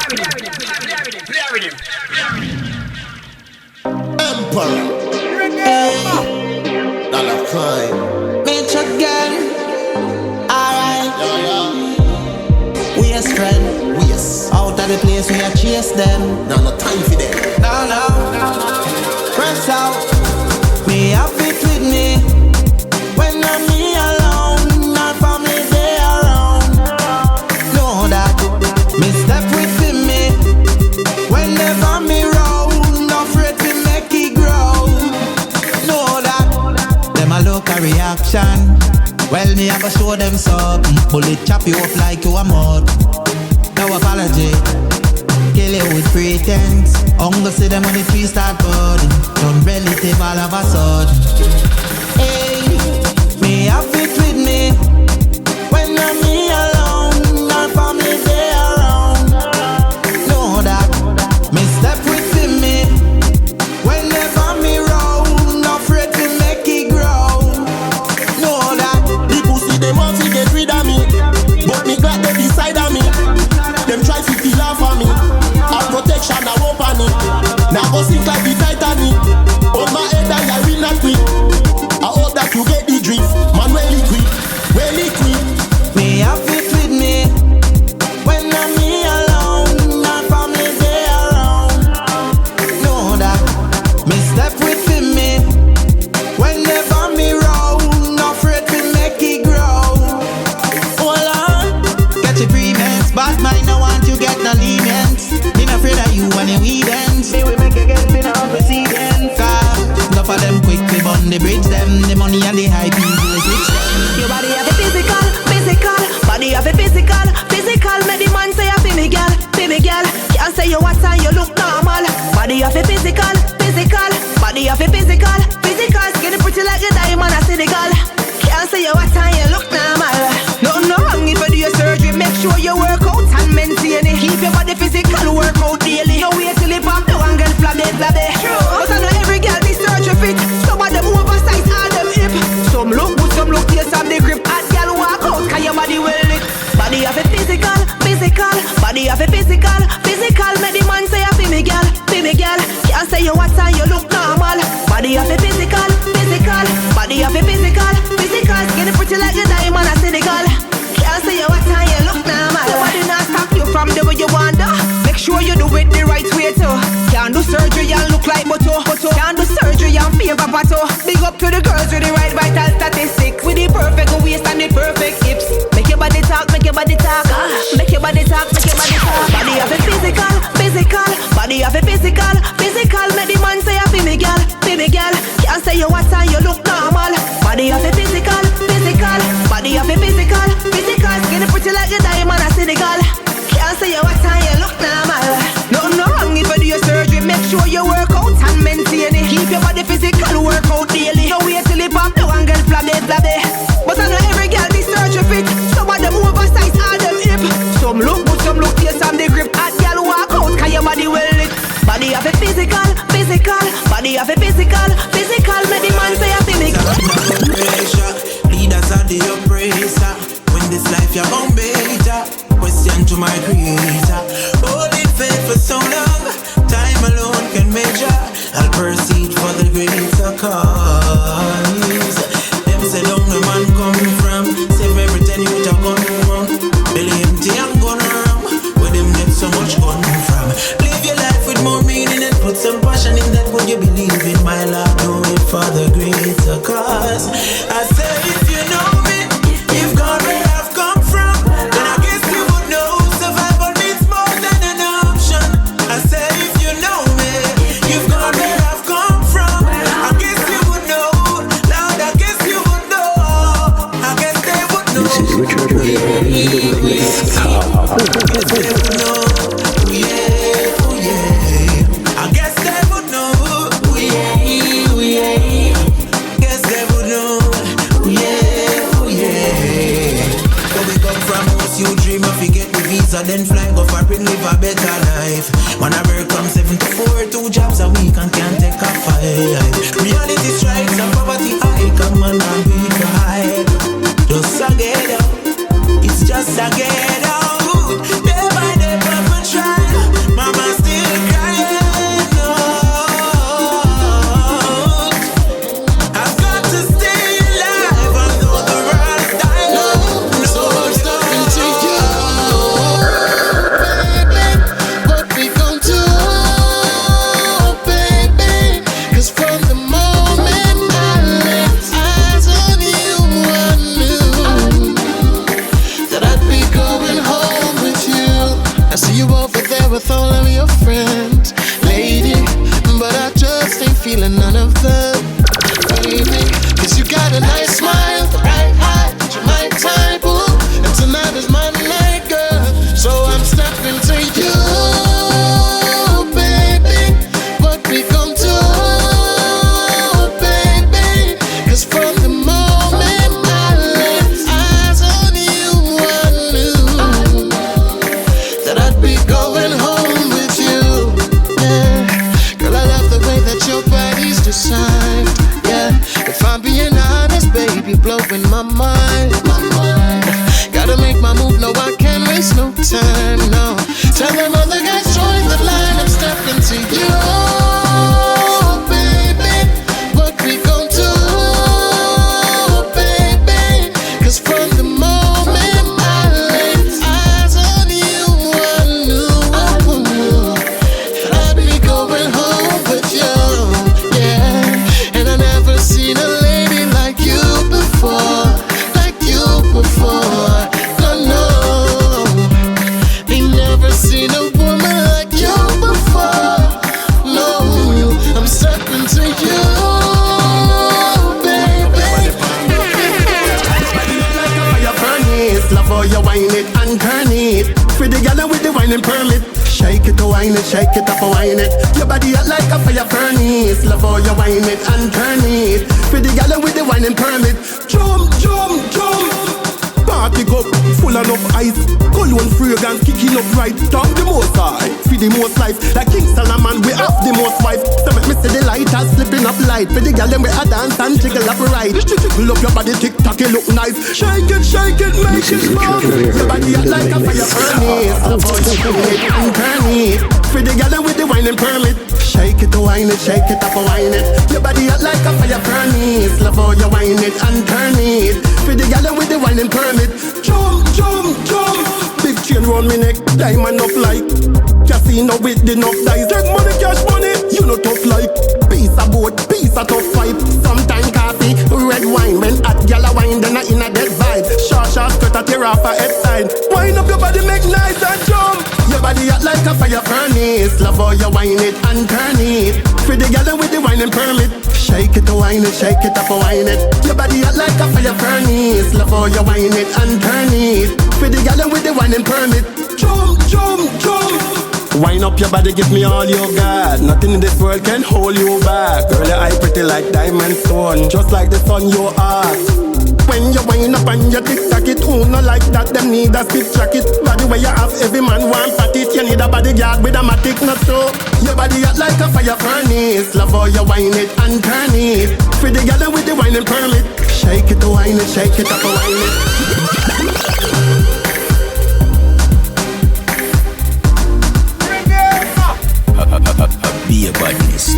Emperor. Dollar coin. Mitch again. Alright. Yeah. We a friend. Out of the place we a chase them. No time for them. No. Press out. Me have it with me. When I'm me alone, my family they around. Know that. Me step with me. Whenever me roll, not afraid to make it grow. Know that. Them a look a reaction. Well, me I go show them something. Bullet chop you up like you a mud. No apology. Kill it with pretense. Hunger see them on the tree start burning. Don't relative all of a sudden. Hey, me have it with me. When I'm me alone, our family they around. Know that. Me step with me. Whenever me roll, not afraid to make it grow. Know that. The pussy them want to get rid of me, but me glad they beside of me. Them try to kill off of me. Our protection I won't panic. Now go sink like the Titanic. On my head I will not quit. I hope that you get the drift. Man, well equipped. Me have it with me. When I'm me alone, my family they around. Know that. Me step with me. Whenever me roll, not afraid to make it grow. Hold on. Catch your premiums, bad mind no want you get no lenience. Me not afraid of you when you events. Me will make you get in all proceedings. Enough of them quick to burn the bridge them. The money and the high people switch them. Your body have a physical. Body have a physical. Make the man say a fi me girl. Can't say you what and you look normal. Body have a physical. Body have a physical. Skinny pretty like a diamond a Senegal. Can't say you what and you look normal. Nothing no wrong if you do your surgery. Make sure you work out and maintain it. Keep your body physical, work out daily. No wait till it pop the one girl flabby. But I know every girl be surgery fit. Some of them oversized, all them hip. Some look good, some look taste of the grip. Hot girl walk out, cause your body well lit. Body have a physical. Body have a physical. Make the man say a fi me girl. Can't say you what and you look normal. Body have a physical. Body have a physical. Skinny pretty like a diamond a Senegal. Can't say you what and you look normal. Nobody not stop you from the way you wander. Make sure you do it the right way too. Can't do surgery and look like Boto. Can't do surgery and favor Pato. Big up to the girls with the right vital statistics. With the perfect waist and the perfect hips. Make your body talk. Make your body talk. Body have a physical. Body have a physical. Make the man say a fi me girl. Can't say you what and you look normal. Body have a physical. Body have a physical. Skinny pretty like a diamond a Senegal. Can't say you what and you look normal. Nothing no wrong if you do your surgery. Make sure you work out and maintain it. Keep your body physical, work out daily. No wait till it pop the one girl flabby. But I know every girl be surgery fit. Some of them oversized, all them hip. Some look good, some look taste of the grip. Hot girl walk out, cause your body well lit. Body have a physical. Body have a physical. Make the man say a physical. Leaders are the oppressor. When this life you're gon' better. Question to my creator. Holding faith for so long, time alone can measure. I'll proceed for the greater cause. Them say long the man come from. Save everything you talk on wrong. Belly empty and gone wrong. Where them get so much gun from. Live your life with more meaning and put some passion in that. Would you believe in my love? Do it for the greater cause. I say if you know me, you've gone where I've come from, then I guess you would know survival means more than an option. I say if you know me, you've gone where I've come from, I guess you would know. Lord, I guess you would know. I guess they would know. This is Richard I guess they would know. I guess they would know. Guess they would know. Where we come from, most you dream of you get the visa, then fly go for and live a better life. Man, I work from 7 to 4, 2 jobs a week and can't take a 5. Reality strikes and poverty high, come on and we cry. Just a get out, it's just a get out. Day by day, Papa try. feeling none of them, baby. Cause you got a nice smile, the right height, you're my type, ooh. And tonight is my night, girl. So I'm stepping to you, baby. What we gon' do, baby? Cause from the moment I laid eyes on you, I knew that I'd be going home with you. Yeah, girl, I love the way that your body's designed. Yeah, if I'm being honest, baby, blowing my mind. Gotta make my move, no, I can't waste no time, no. Tell them other guys join the line, I'm stepping to you, baby. What we gon' do, baby? Cause from the moment I laid eyes on you, I knew I'd be going home with you, yeah. And I never seen a lady like you before, like you before. Seen a woman like you before. No, I'm stepping to you, baby. Fire furnace, love how you wine it and turn it. For the gal with the whining permit, shake it to wine it, shake it up to wine it. Your body hot like a fire furnace, love how you wine it and turn it. For the gal with the whining permit, jump, jump, jump. Party cup full enough ice, cologne fragrance kicking up right. Talk the most high, for the most life. Like King Solomon, we have the most wife. So make me see the lighters slipping up light. For the girl them we a dance and jiggle up right. Jiggle up your body, tick tock, it look nice. Shake it, make it small. Your body hot like a fire furnace. Love how you turn it and turn it. For the girl them with the whining permit, shake it to wine it, shake it up to wine it. Your body hot like a fire furnace. Love how you wine it and turn it. For the girl them with the whining permit, jump, jump, jump. Big chain round me neck, diamond up like casino with the enough dice. Take money, cash money, you know tough like piece of boat, piece of tough pipe. Sometime coffee, red wine. When hot gyal a wine, then I in a dead vibe. Short skirt a tear off her head side. Wind up your body, make nice and jump. Your body hot like a fire furnace. Love how you wine it and turn it. For the gyal with the whining permit, shake it to wine it, shake it up to wine it. Your body hot like a fire furnace. Love how you wine it and turn it. For the gyal with the whining permit, jump, jump, jump. Wind up your body, give me all you got. Nothing in this world can hold you back. Girl, your eye pretty like diamond stone, just like the sun you are. When you wind up and you tick-tock it, who no like that, them need a stick jacket. Body where you have, every man want pat it. You need a bodyguard with a matic, not so. Your body hot like a fire furnace. Love how you wine it and turn it. For the girl with the whining permit, shake it to wine it, shake it up to wine it. Be a badness.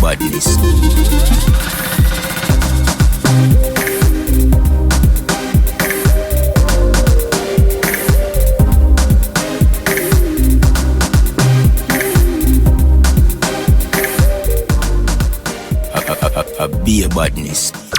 Badness. Be a badness.